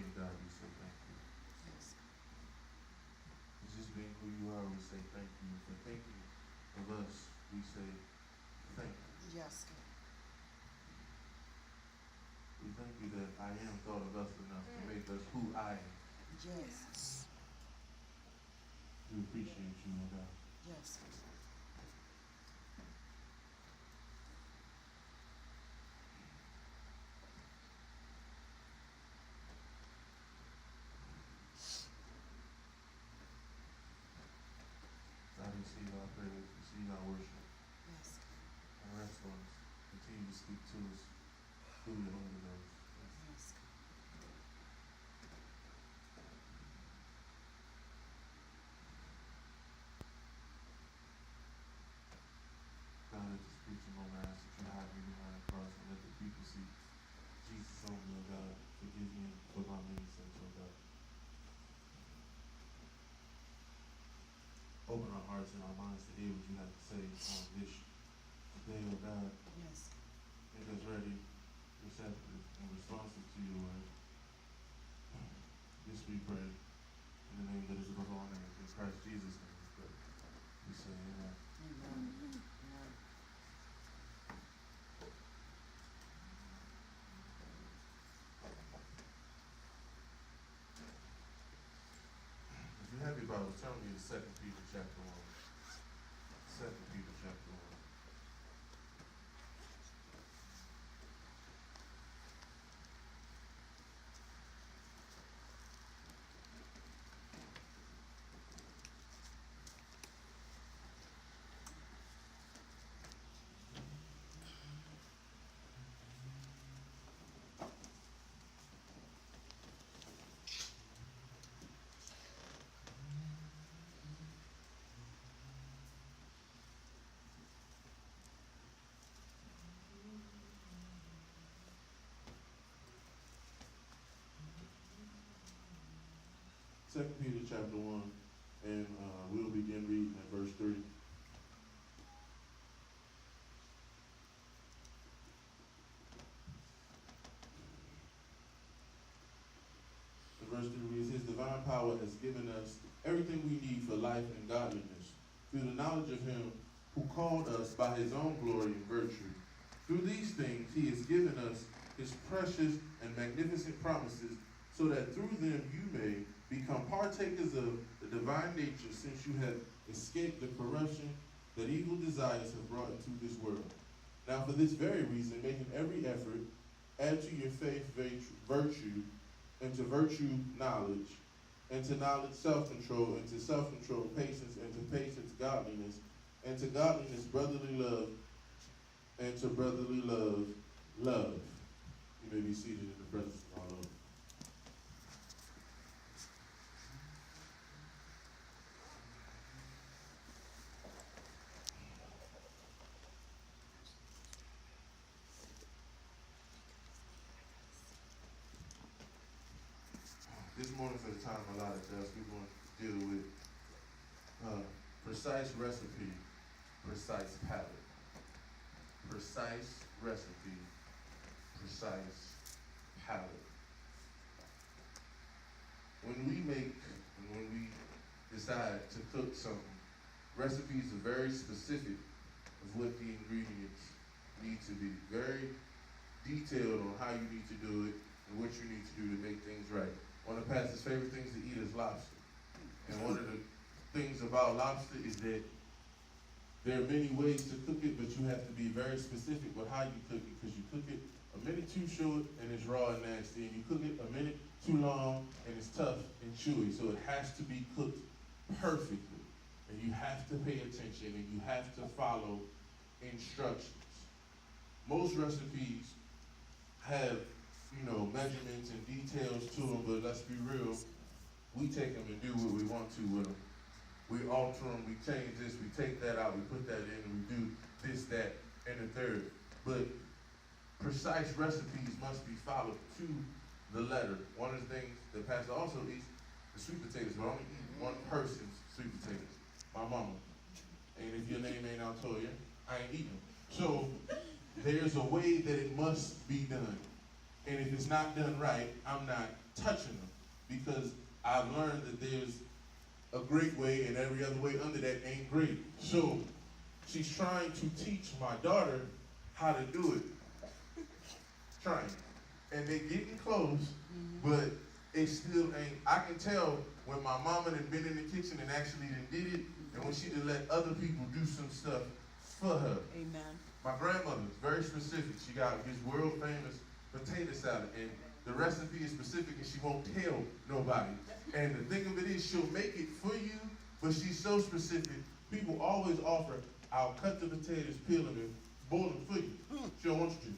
being God, we say thank you. For just being who you are, we say thank you. For thinking of us, we say thank you. Yes, God. We thank you that I am thought of us enough to make us who I am. Yes. We appreciate you, oh God. Yes. God, receive our praise, receive our worship, Yes. and rest on us. Continue to speak to us through your Holy Ghost. Yes. God, at this preaching moment, I ask that you hide me behind the cross and let the people see Jesus on me, oh God. Forgive me for my many sins, oh God. Open our hearts and our minds to hear what you have to say on this today, oh God. Yes. Make us ready, receptive, and responsive to your word. This we pray in the name that is above all names, in Christ Jesus' name we pray. We say amen. Amen. If you have your Bible, turn me to 2 Peter chapter 1. 2 Peter chapter 1. Second Peter chapter 1, and we'll begin reading at verse 3. In verse 3 reads, His divine power has given us everything we need for life and godliness, through the knowledge of Him who called us by His own glory and virtue. Through these things He has given us His precious and magnificent promises, so that through them you may become partakers of the divine nature, since you have escaped the corruption that evil desires have brought into this world. Now for this very reason, making every effort, add to your faith virtue, and to virtue knowledge, and to knowledge self-control, and to self-control patience, and to patience godliness, and to godliness brotherly love, and to brotherly love love. You may be seated in the presence of our Lord. This morning, for the time allotted to us, we're going to deal with precise recipe, precise palate. Precise recipe, precise palate. When we decide to cook something, recipes are very specific of what the ingredients need to be. Very detailed on how you need to do it and what you need to do to make things right. One of Pastor's favorite things to eat is lobster. And one of the things about lobster is that there are many ways to cook it, but you have to be very specific with how you cook it, because you cook it a minute too short and it's raw and nasty, and you cook it a minute too long and it's tough and chewy. So it has to be cooked perfectly. And you have to pay attention and you have to follow instructions. Most recipes have, measurements and details to them, but let's be real, we take them and do what we want to with them. We alter them, we change this, we take that out, we put that in, and we do this, that, and the third. But precise recipes must be followed to the letter. One of the things that Pastor also eats is sweet potatoes, but I only eat one person's sweet potatoes, my mama. And if your name ain't Altoya, I ain't eating them. So there's a way that it must be done. And if it's not done right, I'm not touching them because I've learned that there's a great way and every other way under that ain't great. So she's trying to teach my daughter how to do it. Trying. And they're getting close, but it still ain't. I can tell when my mama done been in the kitchen and actually done did it, and when she done let other people do some stuff for her. Amen. My grandmother's very specific. She got this world famous potato salad, and the recipe is specific, and she won't tell nobody. And the thing of it is, she'll make it for you, but she's so specific. People always offer, I'll cut the potatoes, peel them, and boil them for you. She don't want you to.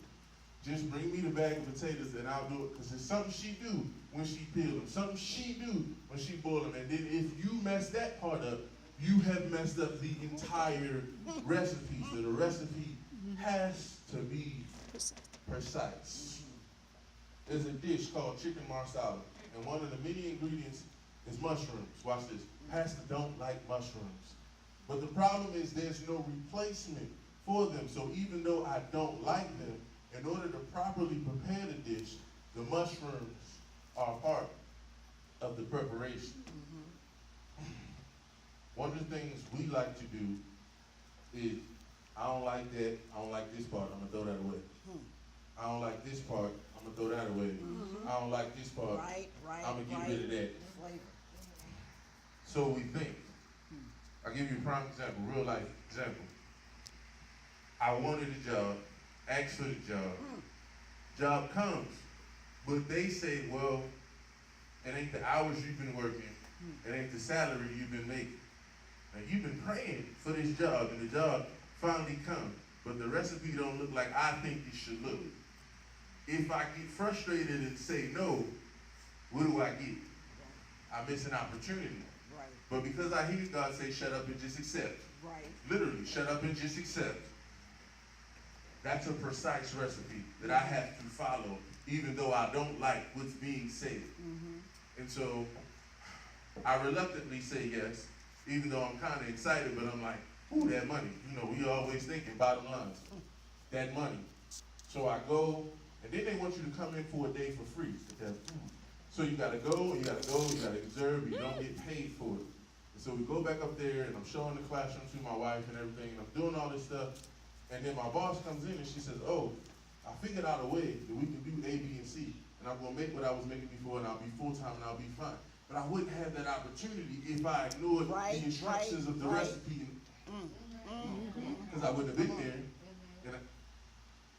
Just bring me the bag of potatoes and I'll do it. Because it's something she do when she peel them. Something she do when she boil them. And then if you mess that part up, you have messed up the entire recipe. So the recipe has to be precise. There's a dish called chicken marsala. And one of the many ingredients is mushrooms. Watch this. Pastor don't like mushrooms. But the problem is there's no replacement for them. So even though I don't like them, in order to properly prepare the dish, the mushrooms are part of the preparation. One of the things we like to do is, I don't like that, I don't like this part, I'm gonna throw that away. I don't like this part, I'm gonna throw that away. I don't like this part, I'm gonna get rid of that. Flavor. So we think. I'll give you a prime example, real life example. I wanted a job, asked for the job. Job comes, but they say, well, it ain't the hours you've been working, it ain't the salary you've been making. And you've been praying for this job, and the job finally comes, but the recipe don't look like I think it should look. If I get frustrated and say no, what do I get? I miss an opportunity. Right. But because I hear God say, shut up and just accept. Right. Literally, shut up and just accept. That's a precise recipe that I have to follow, even though I don't like what's being said. And so I reluctantly say yes, even though I'm kind of excited, but I'm like, ooh, that money. You know, we always thinking bottom lines. That money. So I go, and then they want you to come in for a day for free. So you gotta go, you gotta observe, and you don't get paid for it. And so we go back up there, and I'm showing the classroom to my wife and everything, and I'm doing all this stuff. And then my boss comes in and she says, oh, I figured out a way that we can do A, B, and C. And I'm gonna make what I was making before, and I'll be full-time, and I'll be fine. But I wouldn't have that opportunity if I ignored the instructions of the recipe. Because I wouldn't have been there. And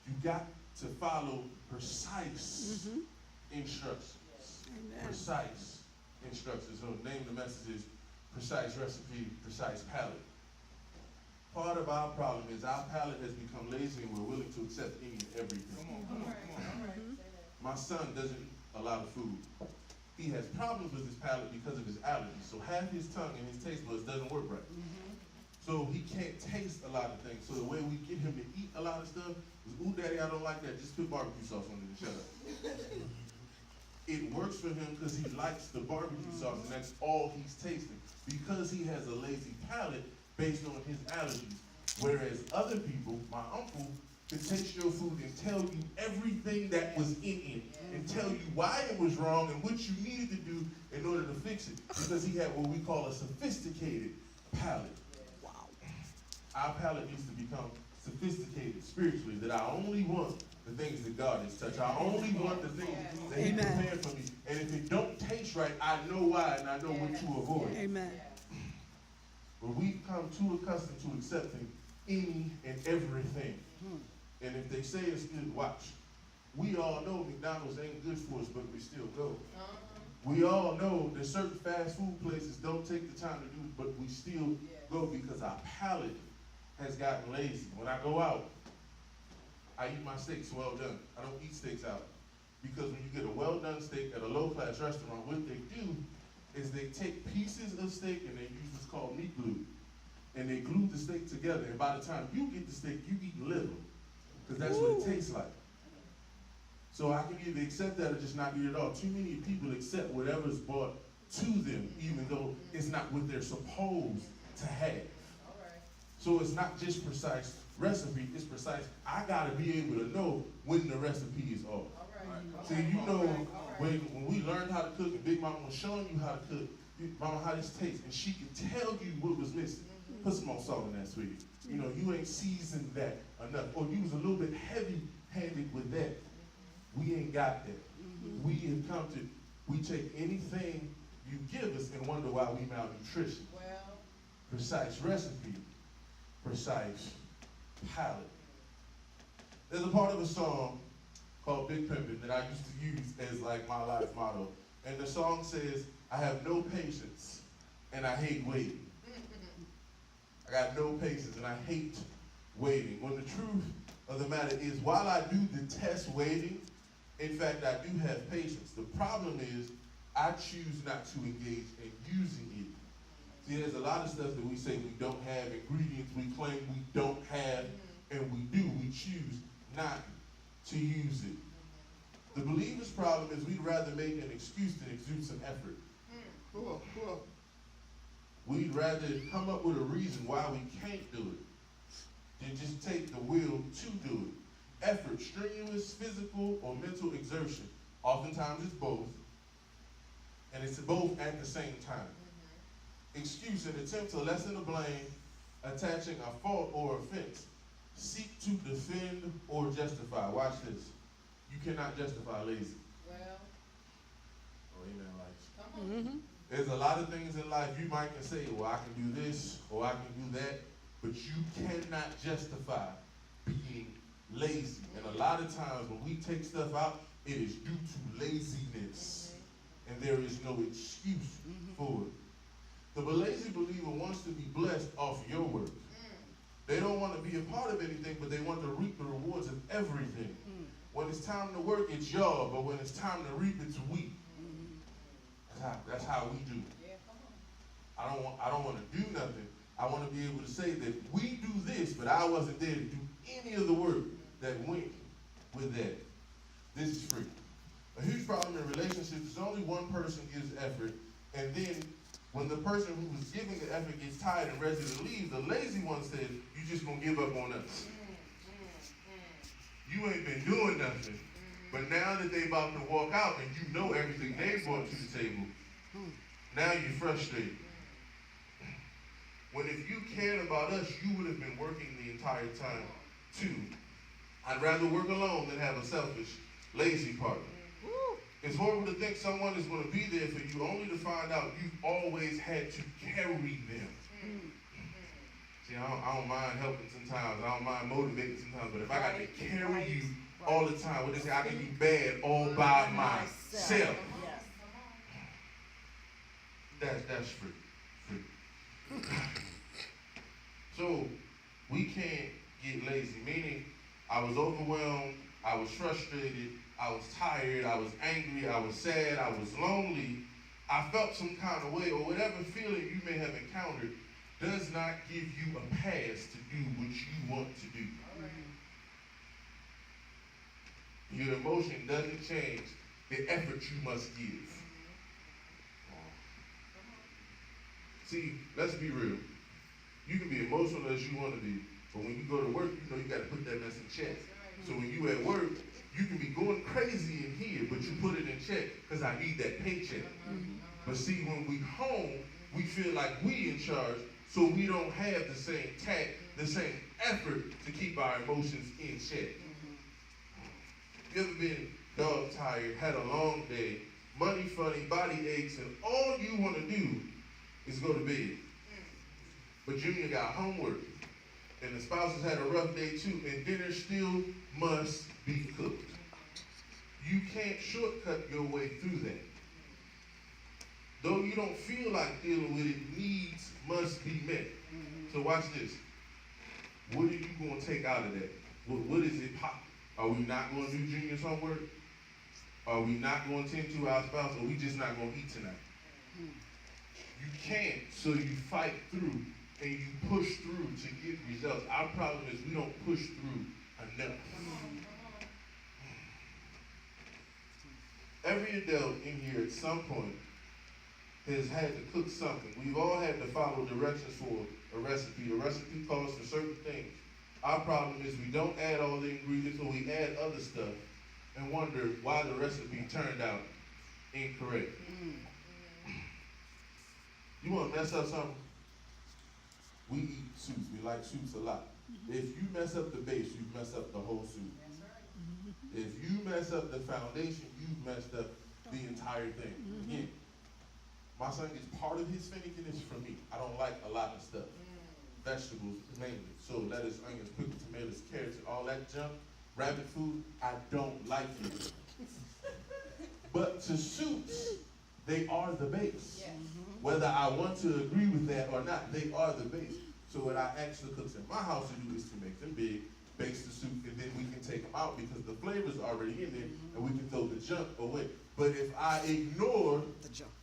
you got to follow precise instructions. Precise instructions. So the name of the message is Precise Recipe, Precise Palate. Part of our problem is our palate has become lazy and we're willing to accept any and everything. My son doesn't eat a lot of food. He has problems with his palate because of his allergies. So half his tongue and his taste buds doesn't work right. So he can't taste a lot of things. So the way we get him to eat a lot of stuff is, ooh, daddy, I don't like that. Just put barbecue sauce on it and shut up. It works for him because he likes the barbecue sauce and that's all he's tasting. Because he has a lazy palate based on his allergies. Whereas other people, my uncle, can taste your food and tell you everything that was in it and tell you why it was wrong and what you needed to do in order to fix it. Because he had what we call a sophisticated palate. Wow. Our palate needs to become sophisticated spiritually, that I only want the things that God has touched. I only want the things that He prepared for me. And if it don't taste right, I know why and I know what to avoid. Amen. But we've come too accustomed to accepting any and everything. And if they say it's good, watch. We all know McDonald's ain't good for us, but we still go. We all know that certain fast food places don't take the time to do it, but we still go because our palate has gotten lazy. When I go out, I eat my steaks well done. I don't eat steaks out. Because when you get a well done steak at a low class restaurant, what they do is they take pieces of steak and they use what's called meat glue. And they glue the steak together. And by the time you get the steak, you eat liver. Because that's what it tastes like. So I can either accept that or just not eat it all. Too many people accept whatever's brought to them, even though it's not what they're supposed to have. So it's not just precise recipe, it's precise. I gotta be able to know when the recipe is off. See, you know, when we learned how to cook and Big Mama was showing you how to cook, Mama, how this tastes, and she could tell you what was missing. Put some more salt in that, sweetie. You know, you ain't seasoned that enough, or you was a little bit heavy-handed with that. We ain't got that. We have come to, we take anything you give us and wonder why we malnutrition. Well, Precise recipe, precise palate. There's a part of a song called Big Pimpin' that I used to use as like my life motto. And the song says, I have no patience and I hate waiting. I got no patience and I hate waiting. When the truth of the matter is, while I do detest waiting, in fact, I do have patience. The problem is, I choose not to engage in using it. See, there's a lot of stuff that we say we don't have, ingredients we claim we don't have, and we do. We choose not to use it. The believer's problem is we'd rather make an excuse than exude some effort. cool. We'd rather come up with a reason why we can't do it than just take the will to do it. Effort, strenuous physical or mental exertion. Oftentimes it's both. And it's both at the same time. Excuse, an attempt to lessen the blame, attaching a fault or offense. Seek to defend or justify. Watch this. You cannot justify lazy. Well, Oh, amen, lights. come on. There's a lot of things in life you might can say, well, I can do this or I can do that, but you cannot justify being lazy. And a lot of times when we take stuff out, it is due to laziness. And there is no excuse for it. The lazy believer wants to be blessed off your work. They don't want to be a part of anything, but they want to reap the rewards of everything. When it's time to work, it's y'all, but when it's time to reap, it's we. That's how we do. Yeah, come on. I don't want to do nothing. I want to be able to say that we do this, but I wasn't there to do any of the work that went with that. This is free. A huge problem in relationships is only one person gives effort, and then when the person who was giving the effort gets tired and ready to leave, the lazy one says, you just gonna give up on us. You ain't been doing nothing. But now that they about to walk out and you know everything they brought to the table, now you're frustrated. When if you cared about us, you would have been working the entire time too. I'd rather work alone than have a selfish, lazy partner. It's horrible to think someone is going to be there for you only to find out you've always had to carry them. See, I don't mind helping sometimes. I don't mind motivating sometimes. But if I got to carry you all the time, what they say, I can be bad all by myself. That's free. So we can't get lazy. Meaning, I was overwhelmed. I was frustrated. I was tired, I was angry, I was sad, I was lonely, I felt some kind of way, or whatever feeling you may have encountered does not give you a pass to do what you want to do. Your emotion doesn't change the effort you must give. See, let's be real. You can be emotional as you want to be, but when you go to work, you know you got to put that mess in check. So when you at work, you can be going crazy in here, but you put it in check because I need that paycheck. But see, when we home, we feel like we in charge, so we don't have the same tact, the same effort to keep our emotions in check. You ever been dog tired, had a long day, money funny, body aches, and all you want to do is go to bed? But Junior got homework, and the spouse has had a rough day too, and dinner still must be cooked. You can't shortcut your way through that. Though you don't feel like dealing with it, needs must be met. So watch this. What are you going to take out of that? What is it? Are we not going to do Junior's homework? Are we not going to tend to our spouse? Or are we just not going to eat tonight? You can't, so you fight through and you push through to get results. Our problem is we don't push through enough. Every adult in here at some point has had to cook something. We've all had to follow directions for a recipe. A recipe calls for certain things. Our problem is we don't add all the ingredients, or we add other stuff, and wonder why the recipe turned out incorrect. You want to mess up something? We eat soups. We like soups a lot. If you mess up the base, you mess up the whole soup. If you mess up the foundation, you've messed up the entire thing. Again, my son gets part of his finickiness from me. I don't like a lot of stuff. Vegetables mainly. So lettuce, onions, pickled tomatoes, carrots, all that junk, rabbit food, I don't like it. But to soups, they are the base. Whether I want to agree with that or not, they are the base. So what I ask the cooks in my house to do is to make them big, base the soup, and then we can take them out because the flavor's already in there, and we can throw the junk away. But if I ignore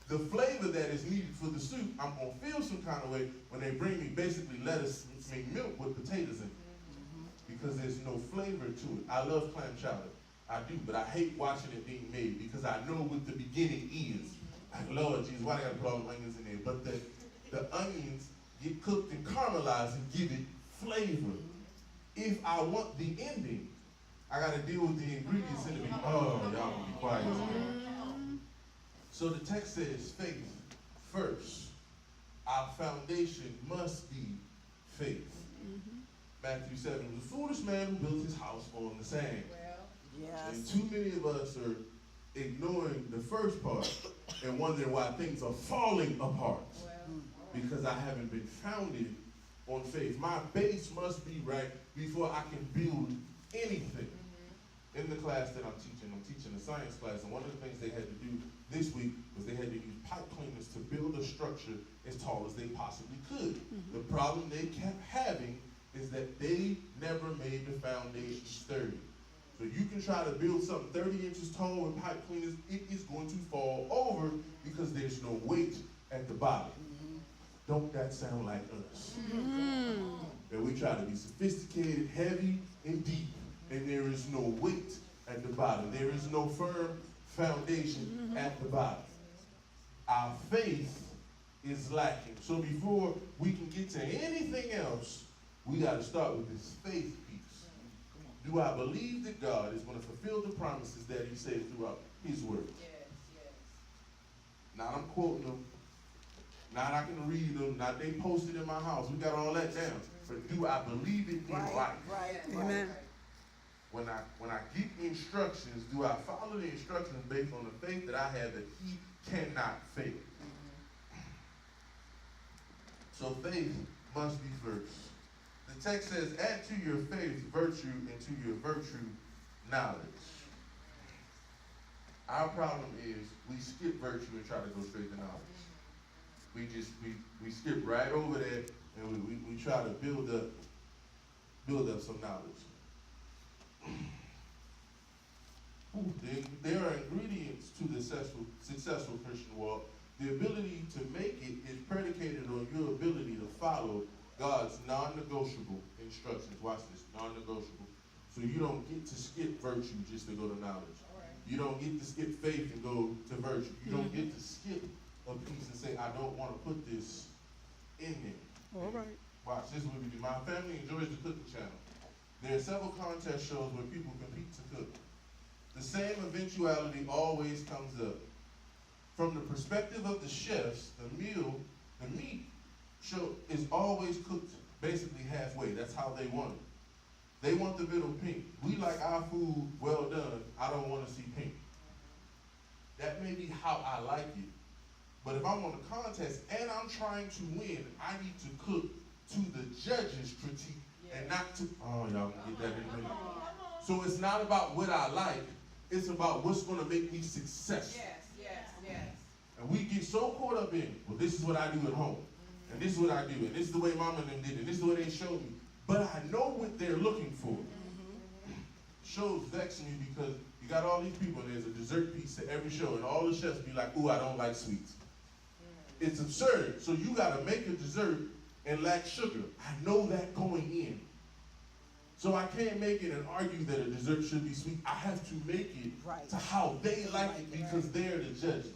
the flavor that is needed for the soup, I'm going to feel some kind of way when they bring me basically lettuce and milk with potatoes in it. Because there's no flavor to it. I love clam chowder. I do, but I hate watching it being made because I know what the beginning is. Like, Lord Jesus, why they got to put all the onions in there? But the onions get cooked and caramelized and give it flavor. If I want the ending, I got to deal with the ingredients in the beginning. Oh, y'all gonna be quiet. So the text says faith first. Our foundation must be faith. Matthew 7, the foolish man who built his house on the sand. And too many of us are ignoring the first part and wondering why things are falling apart. Because I haven't been founded on faith. My base must be right before I can build anything. In the class that I'm teaching a science class, and one of the things they had to do this week was they had to use pipe cleaners to build a structure as tall as they possibly could. The problem they kept having is that they never made the foundation sturdy. So you can try to build something 30 inches tall with pipe cleaners, it is going to fall over because there's no weight at the bottom. Don't that sound like us? That we try to be sophisticated, heavy, and deep, and there is no weight at the bottom. There is no firm foundation at the bottom. Our faith is lacking. So before we can get to anything else, we got to start with this faith piece. Do I believe that God is going to fulfill the promises that he said throughout his word? Not I'm quoting them. Not I can read them. Not they posted in my house. We got all that down. But do I believe it in life? Amen. When I get instructions, do I follow the instructions based on the faith that I have that he cannot fail? So faith must be first. The text says, add to your faith virtue, and to your virtue knowledge. Our problem is we skip virtue and try to go straight to knowledge. We skip right over that and we try to build up some knowledge. There are ingredients to the successful Christian walk. The ability to make it is predicated on your ability to follow God's non-negotiable instructions. Watch this, non-negotiable. So you don't get to skip virtue just to go to knowledge. You don't get to skip faith and go to virtue. You don't get to skip a piece and say, I don't want to put this in there. All right. Watch, this is what we do. My family enjoys the cooking channel. There are several contest shows where people compete to cook. The same eventuality always comes up. From the perspective of the chefs, the meat show is always cooked basically halfway. That's how they want it. They want the middle pink. We like our food well done. I don't want to see pink. That may be how I like it. But if I'm on a contest and I'm trying to win, I need to cook to the judge's critique and not to, oh, y'all can get that in a minute. So it's not about what I like. It's about what's going to make me successful. And we get so caught up in, well, this is what I do at home. And this is what I do. And this is the way mama and them did it. This is the way they showed me. But I know what they're looking for. Shows vex me because you got all these people and there's a dessert piece to every show. And all the chefs be like, ooh, I don't like sweets. It's absurd. So you got to make a dessert and lack sugar. I know that going in. So I can't make it and argue that a dessert should be sweet. I have to make it to how they like it because they're the judges.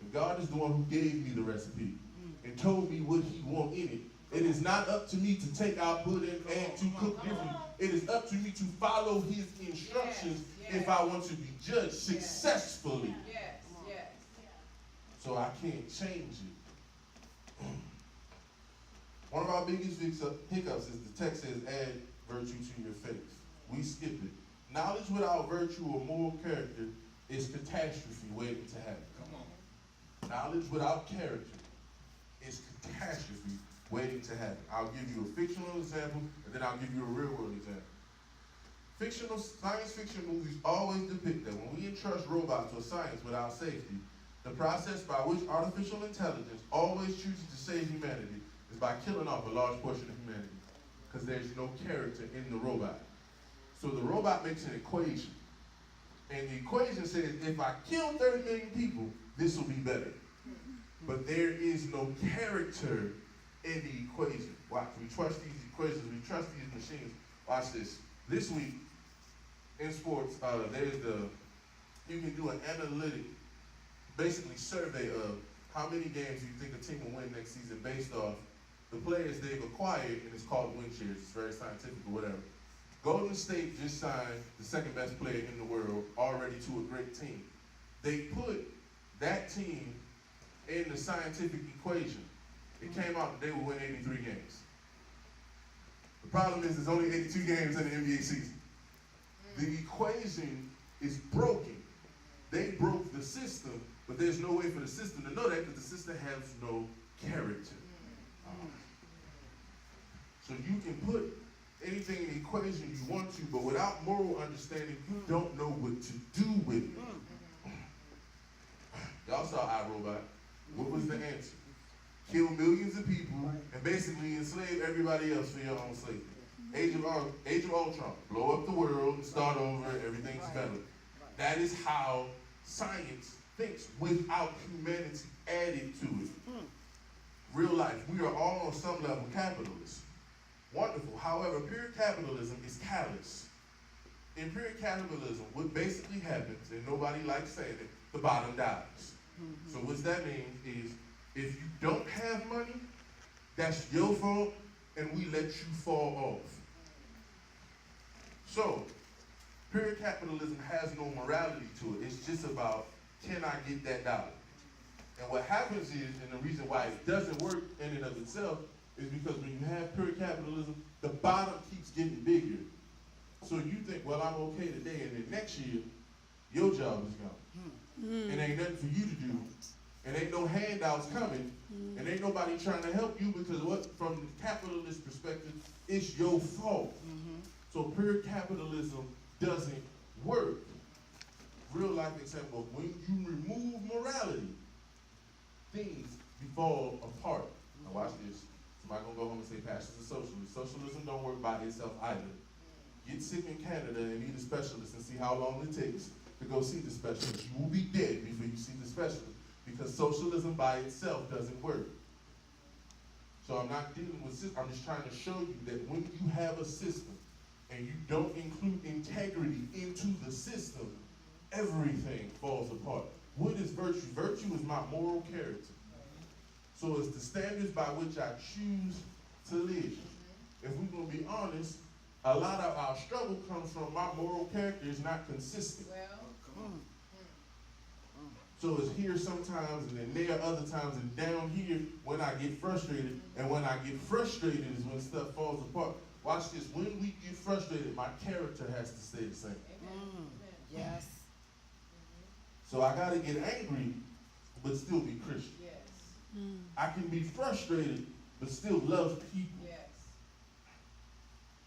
And God is the one who gave me the recipe and told me what he wants in it. It is not up to me to take output and to cook differently. It is up to me to follow his instructions if I want to be judged successfully. So I can't change it. One of our biggest hiccups is the text says, add virtue to your faith. We skip it. Knowledge without virtue or moral character is catastrophe waiting to happen. Come on. Knowledge without character is catastrophe waiting to happen. I'll give you a fictional example, and then I'll give you a real world example. Fictional science fiction movies always depict that when we entrust robots or science without safety, the process by which artificial intelligence always chooses to save humanity is by killing off a large portion of humanity, because there's no character in the robot. So the robot makes an equation, and the equation says, if I kill 30 million people, this will be better. But there is no character in the equation. Watch, we trust these equations, we trust these machines. Watch this. This week, in sports, you can do an analytic, basically survey of how many games you think a team will win next season based off the players they've acquired, and it's called win shares. It's very scientific or whatever. Golden State just signed the second best player in the world already to a great team. They put that team in the scientific equation. It came out that they would win 83 games. The problem is there's only 82 games in the NBA season. The equation is broken. They broke the system, but there's no way for the system to know that because the system has no character. So you can put anything in the equation you want to, but without moral understanding, you don't know what to do with it. Y'all saw iRobot. What was the answer? Kill millions of people and basically enslave everybody else for your own slavery. Age of Ultron. Blow up the world and start over. Everything's better. That is how science thinks without humanity added to it. Real life. We are all on some level capitalists. Wonderful. However, pure capitalism is callous. In pure capitalism, what basically happens, and nobody likes saying it, the bottom dies. So what that means is, if you don't have money, that's your fault, and we let you fall off. So, pure capitalism has no morality to it. It's just about, can I get that dollar? And what happens is, and the reason why it doesn't work in and of itself, is because when you have pure capitalism, the bottom keeps getting bigger. So you think, well, I'm okay today, and then next year, your job is gone. It ain't nothing for you to do. And ain't no handouts coming. And ain't nobody trying to help you because from the capitalist perspective, it's your fault. So pure capitalism doesn't work. Real life example, when you remove morality, things fall apart. Now watch this. Somebody gonna go home and say, Pastor's a socialist. Socialism don't work by itself either. Get sick in Canada and need a specialist and see how long it takes to go see the specialist. You will be dead before you see the specialist because socialism by itself doesn't work. So I'm not dealing with system. I'm just trying to show you that when you have a system and you don't include integrity into the system, everything falls apart. What is virtue? Virtue is my moral character. So it's the standards by which I choose to live. If we're going to be honest, a lot of our struggle comes from my moral character is not consistent. So it's here sometimes, and then there are other times, and down here when I get frustrated, and when I get frustrated is when stuff falls apart. Watch this. When we get frustrated, my character has to stay the same. Yes. So I got to get angry, but still be Christian. I can be frustrated, but still love people.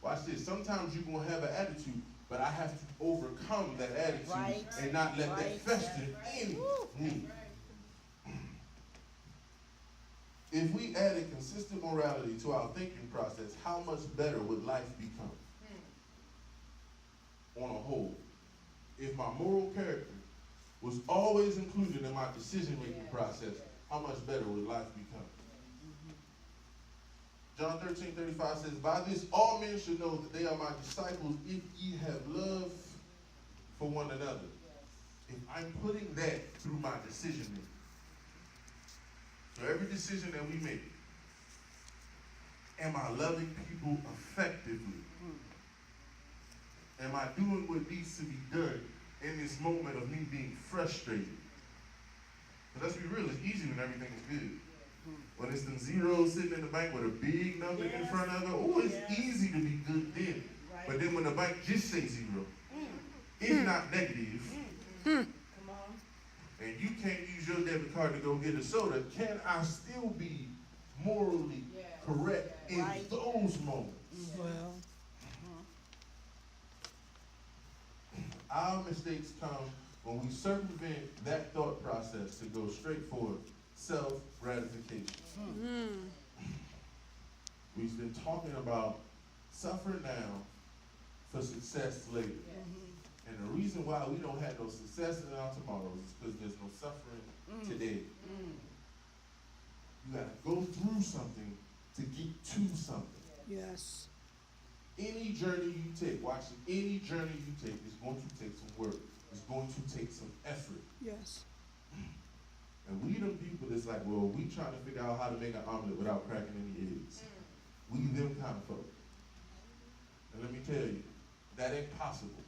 Watch this. Sometimes you're going to have an attitude, but I have to overcome that attitude and not let that fester in me. If we added consistent morality to our thinking process, how much better would life become? On a whole, if my moral character was always included in my decision-making process, how much better would life become? John 13:35 says, by this all men should know that they are my disciples if ye have love for one another. If I'm putting that through my decision making. So every decision that we make, am I loving people effectively? Am I doing what needs to be done in this moment of me being frustrated? But let's be real, it's easy when everything is good. When it's them zeros sitting in the bank with a big number in front of it, oh, it's easy to be good then. Right. But then when the bank just says zero, it's not negative, Come on. and you can't use your debit card to go get a soda, can I still be morally correct in Right. those moments? Well, Our mistakes come when we circumvent that thought process to go straight for self-gratification. We've been talking about suffer now for success later. And the reason why we don't have no success in our tomorrows is because there's no suffering today. You gotta go through something to get to something. yes. Any journey you take, watch it, any journey you take is going to take some work. It's going to take some effort. Yes. And we them people that's like, well, we trying to figure out how to make an omelet without cracking any eggs. We them kind of folk. And let me tell you, that ain't possible.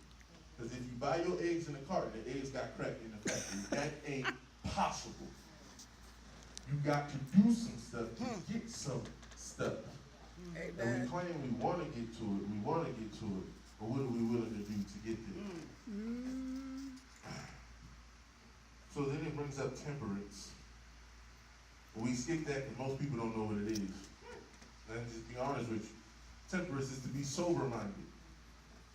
Because if you buy your eggs in a carton, the eggs got cracked in the factory. That ain't possible. You got to do some stuff to get some stuff. And we Amen. claim we want to get to it, but what are we willing to do to get there? So then it brings up temperance. We skip that because most people don't know what it is. And just be honest with you, temperance is to be sober-minded.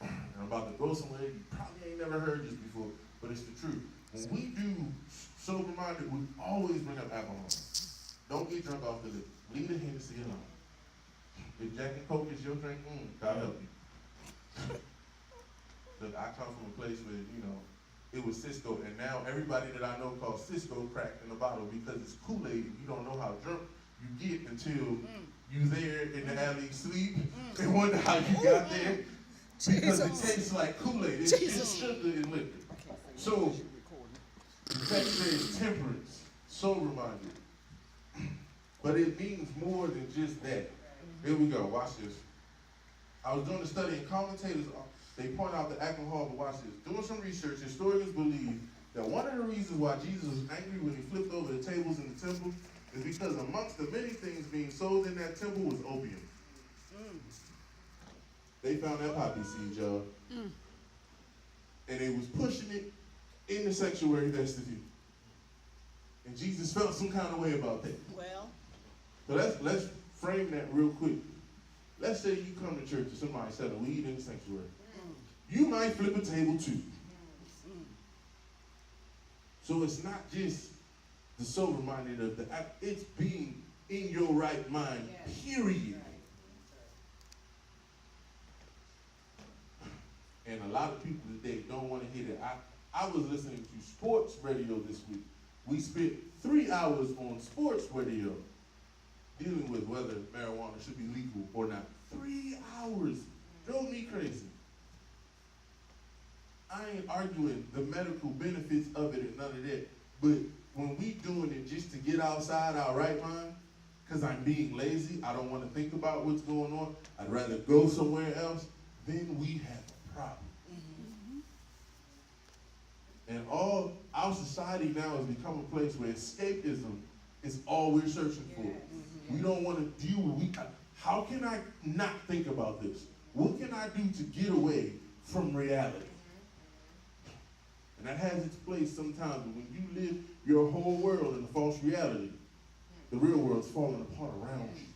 And I'm about to go somewhere you probably ain't never heard this before, but it's the truth. When we do sober-minded, we always bring up alcohol. Don't get drunk off the lip. Leave the Hennessy alone. If Jack and Coke is your drink, God help you. Look, I come from a place where, it was Cisco, and now everybody that I know calls Cisco cracked in the bottle because it's Kool-Aid, and you don't know how drunk you get until you there in the alley sleep and wonder how you got there because it tastes like Kool-Aid. It's just sugar and liquor. So, the text says temperance, sober-minded. But it means more than just that. Here we go, watch this. I was doing a study, and commentators, they point out the alcohol, but watch this. Doing some research, historians believe that one of the reasons why Jesus was angry when he flipped over the tables in the temple is because amongst the many things being sold in that temple was opium. They found that poppy seed, y'all. And they was pushing it in the sanctuary vestibule. And Jesus felt some kind of way about that. Well. So let's frame that real quick. Let's say you come to church and somebody selling weed in the sanctuary. You might flip a table too. So it's not just the sober-minded of the act, it's being in your right mind, period. And a lot of people today don't want to hear that. I was listening to sports radio this week. We spent 3 hours on sports radio dealing with whether marijuana should be legal or not. 3 hours. Drove me crazy. I ain't arguing the medical benefits of it and none of that. But when we doing it just to get outside our right mind, because I'm being lazy, I don't want to think about what's going on, I'd rather go somewhere else, then we have a problem. And all our society now has become a place where escapism is all we're searching for. We don't want to deal with, how can I not think about this? What can I do to get away from reality? And that has its place sometimes, but when you live your whole world in a false reality, the real world's falling apart around you.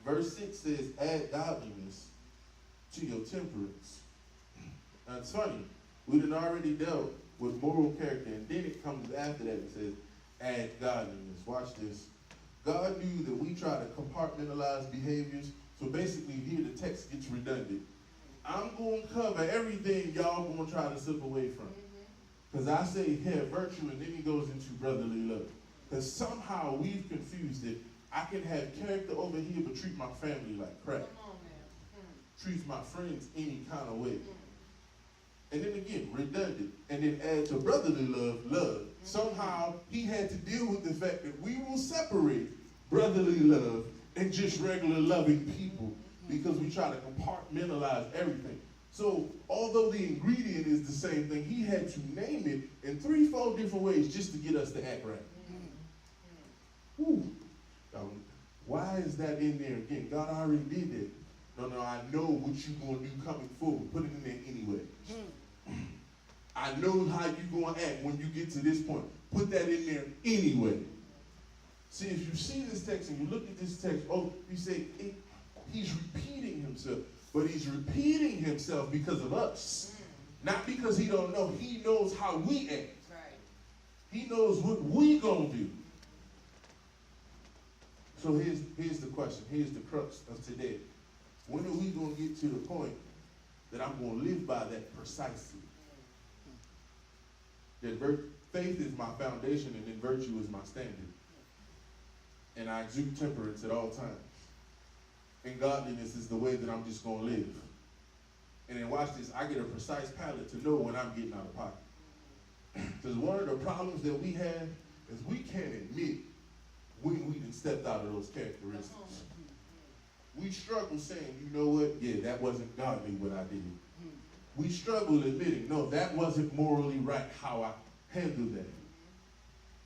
Verse 6 says, add godliness to your temperance. Now it's funny, we done already dealt with moral character, and then it comes after that and says, add godliness. Watch this. God knew that we try to compartmentalize behaviors, so basically here the text gets redundant. I'm going to cover everything y'all going to try to slip away from. Because I say here virtue, and then he goes into brotherly love. Because somehow we've confused it. I can have character over here, but treat my family like crap. Treats my friends any kind of way. And then again, redundant. And then add to brotherly love, love. somehow he had to deal with the fact that we will separate brotherly love and just regular loving people because we try to compartmentalize everything. So although the ingredient is the same thing, he had to name it in 3-4 different ways just to get us to act right. Whew. Why is that in there again? God already did that. No, I know what you're going to do coming forward. Put it in there anyway. I know how you're going to act when you get to this point. Put that in there anyway. See, if you see this text and you look at this text, you say, he's repeating himself. But he's repeating himself because of us. Not because he don't know. He knows how we act. Right. He knows what we going to do. So here's the question. Here's the crux of today. When are we going to get to the point that I'm going to live by that precisely? That faith is my foundation and then virtue is my standard. And I exude temperance at all times. And godliness is the way that I'm just going to live. And then watch this. I get a precise palate to know when I'm getting out of pocket. Because one of the problems that we have is we can't admit when we done stepped out of those characteristics. We struggle saying, you know what? Yeah, that wasn't godly what I did. We struggle admitting, no, that wasn't morally right how I handled that.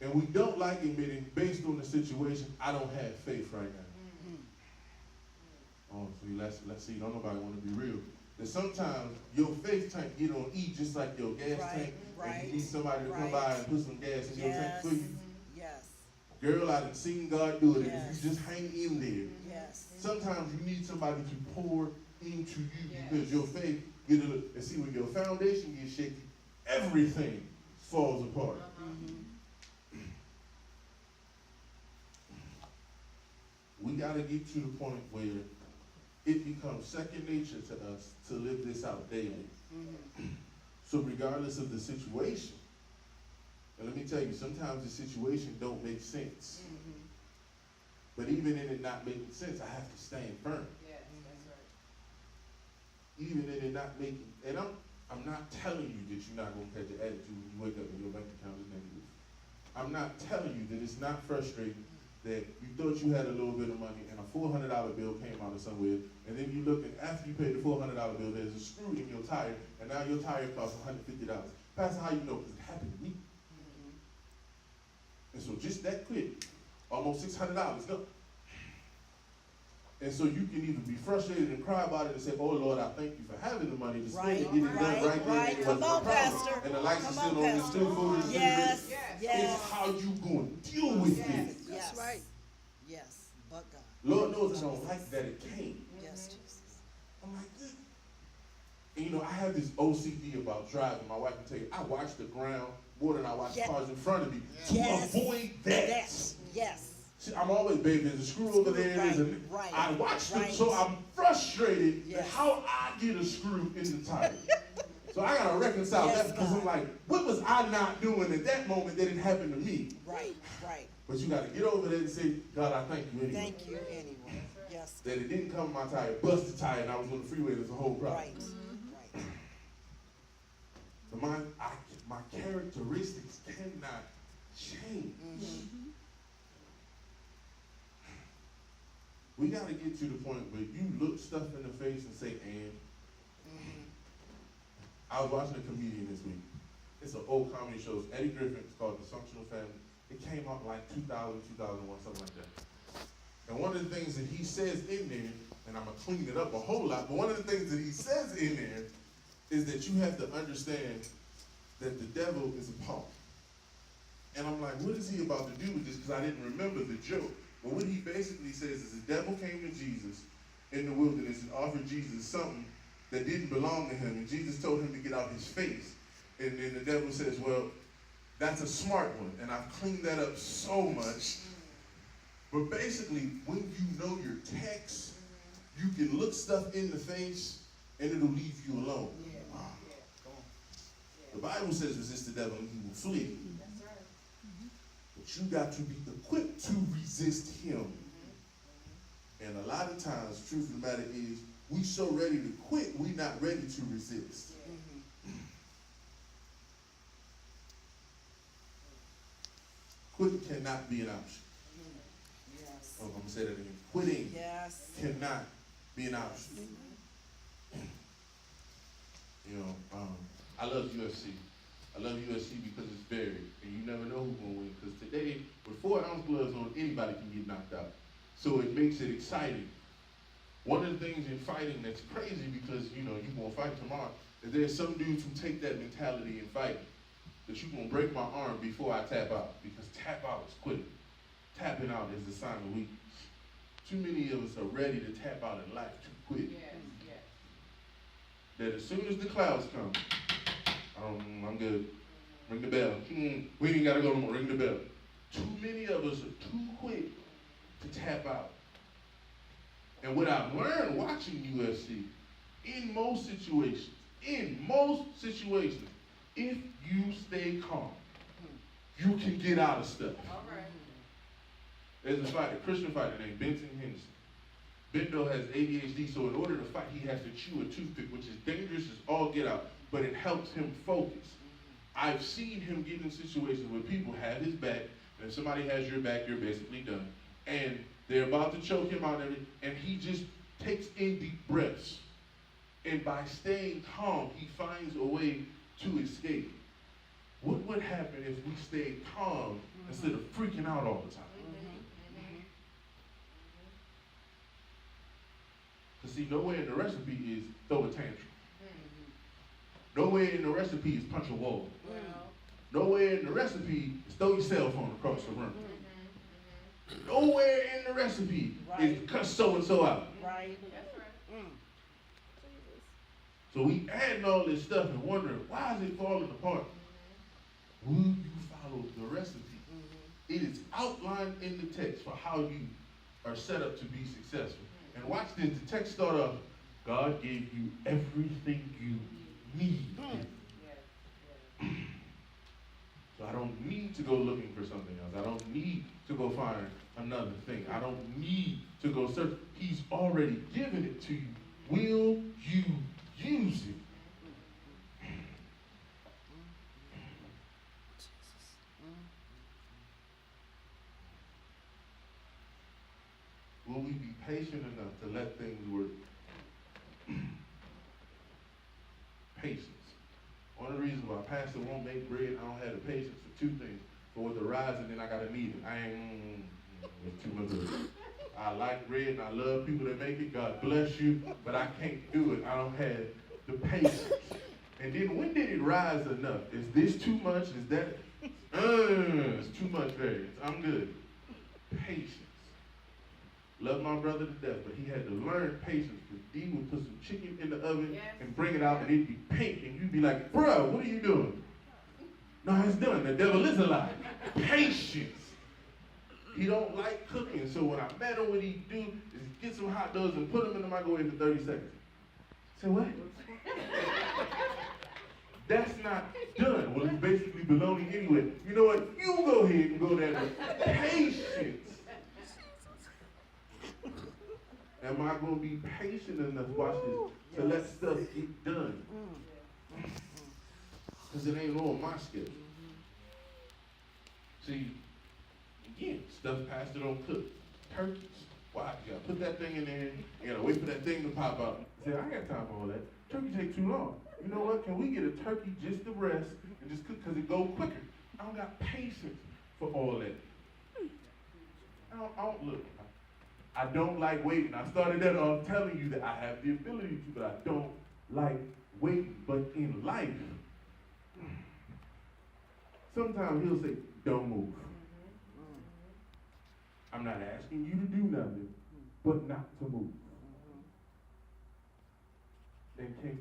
And we don't like admitting, based on the situation, I don't have faith right now. Oh, see, let's see, don't nobody want to be real. That sometimes your faith tank get on E just like your gas tank. And you need somebody to come by and put some gas in your tank for you. Yes. Girl, I done seen God do it. And if you just hang in there. Yes. Sometimes you need somebody to pour into you because your faith get a little, and see, when your foundation gets shaky, everything falls apart. We got to get to the point where it becomes second nature to us to live this out daily. So regardless of the situation, and let me tell you, sometimes the situation don't make sense. But even in it not making sense, I have to stand firm. Yes, that's right. Even in it not making, and I'm not telling you that you're not going to catch an attitude when you wake up and your bank account is negative. I'm not telling you that it's not frustrating that you thought you had a little bit of money and a $400 bill came out of somewhere, and then you look and after you paid the $400 bill, there's a screw in your tire, and now your tire costs $150. Pastor, how you know? Because it happened to me. And so just that quick, almost $600 go. And so you can either be frustrated and cry about it and say, oh Lord, I thank you for having the money to spend and get it done right there. And it wasn't a problem. And the lights are still on, it's still full of Yes. It's how you going to deal with it. That's right. Yes, but God. Lord knows I don't like that it came. Yes, Jesus. I'm like, this. And you know, I have this OCD about driving. My wife can tell you, I watch the ground more than I watch cars in front of me to avoid that. Yes. See, I'm always, baby, there's a screw over there. I watch them, so I'm frustrated at how I get a screw in the tire. So I got to reconcile that because I'm like, what was I not doing at that moment that it happened to me? Right. But you got to get over there and say, God, I thank you anyway. Thank you anyway. Yes. That it didn't come in my tire, bust the tire, and I was on the freeway. There's a whole problem. Right. So my characteristics cannot change. We got to get to the point where you look stuff in the face and say, and. I was watching a comedian this week. It's an old comedy show. It's Eddie Griffin. It's called Dysfunctional Family. It came out like 2000, 2001, something like that. And one of the things that he says in there, and I'm going to clean it up a whole lot, but one of the things that he says in there is that you have to understand that the devil is a punk. And I'm like, what is he about to do with this? Because I didn't remember the joke. But what he basically says is the devil came to Jesus in the wilderness and offered Jesus something that didn't belong to him. And Jesus told him to get out his face. And then the devil says, well, that's a smart one. And I've cleaned that up so much. But basically, when you know your text, you can look stuff in the face and it'll leave you alone. The Bible says resist the devil and he will flee. That's right. But you got to be equipped to resist him. And a lot of times, truth of the matter is, we so ready to quit, we not ready to resist. Quitting cannot be an option. Yes. Oh, I'm going to say that again. Quitting Yes. cannot be an option. You know, I love UFC. I love UFC because it's varied, and you never know who's going to win. Because today, with 4-ounce gloves on, anybody can get knocked out. So it makes it exciting. One of the things in fighting that's crazy, because you know you're gonna fight tomorrow, is there's some dudes who take that mentality in fighting, that you're gonna break my arm before I tap out, because tap out is quitting. Tapping out is a sign of weakness. Too many of us are ready to tap out in life to quit. Yes, yes. That as soon as the clouds come, I'm good. Ring the bell. We ain't gotta go no more. Ring the bell. Too many of us are too quick to tap out. And what I've learned watching UFC, in most situations, if you stay calm, you can get out of stuff. All right. There's a fighter, Christian fighter named Benson Henderson. Bendo has ADHD, so in order to fight, he has to chew a toothpick, which is dangerous as all get out, but it helps him focus. I've seen him get in situations where people have his back, and if somebody has your back, you're basically done. And they're about to choke him out, and he just takes in deep breaths. And by staying calm, he finds a way to escape. What would happen if we stayed calm instead of freaking out all the time? Because see, nowhere in the recipe is throw a tantrum. Nowhere in the recipe is punch a wall. Nowhere in the recipe is throw your cell phone across the room. Nowhere in the recipe is cuss so-and-so out. Right. That's right. So we adding all this stuff and wondering, why is it falling apart? Will you follow the recipe? It is outlined in the text for how you are set up to be successful. And watch this, the text start off, God gave you everything you need. So I don't need to go looking for something else. I don't need to go find another thing. I don't need to go search. He's already given it to you. Will you use it? Will we be patient enough to let things work? Patience. One of the reasons why Pastor won't make bread, I don't have the patience for two things. For it to rise and then I gotta knead it. I ain't, it's too much of it. I like bread and I love people that make it. God bless you, but I can't do it. I don't have the patience. And then when did it rise enough? Is this too much? Is that, it's too much variance. I'm good. Patience. Love my brother to death, but he had to learn patience, because he would put some chicken in the oven and bring it out and it'd be pink and you'd be like, bro, what are you doing? No, it's done. The devil is alive. Patience. He don't like cooking, so when I met him, what he do is get some hot dogs and put them in the microwave for 30 seconds. Say what? That's not done. Well, it's basically bologna anyway. You know what? You go ahead and go there with patience. Am I going to be patient enough, watch this, to let stuff get done? Because it ain't on my schedule. See, again, stuff Pastor don't cook. Turkeys. Why? You got to put that thing in there. You got to wait for that thing to pop out. Say, I ain't got time for all that. Turkey take too long. You know what? Can we get a turkey just to rest and just cook because it go quicker? I don't got patience for all that. I don't look. I don't like waiting. I started that off telling you that I have the ability to, but I don't like waiting. But in life, sometimes he'll say, don't move. I'm not asking you to do nothing, but not to move. And can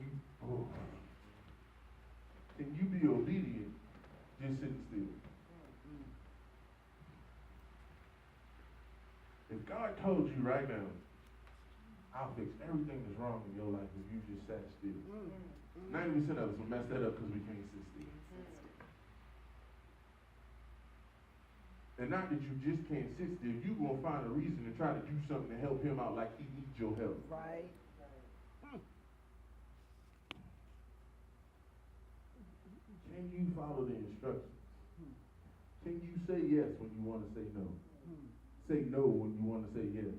you be obedient just sitting still? If God told you right now, I'll fix everything that's wrong in your life if you just sat still. 90% of us will mess that up because we can't sit still. And not that you just can't sit still, you're going to find a reason to try to do something to help him out like he needs your help. Right. Can you follow the instructions? Can you say yes when you want to say no? Say no when you want to say yes.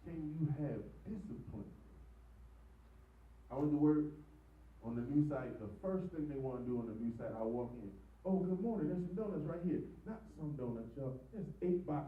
Can you have discipline? I went to work on the new site. The first thing they want to do on the new site, I walk in. Oh, good morning. There's some donuts right here. Not some donuts, y'all. There's 8 boxes.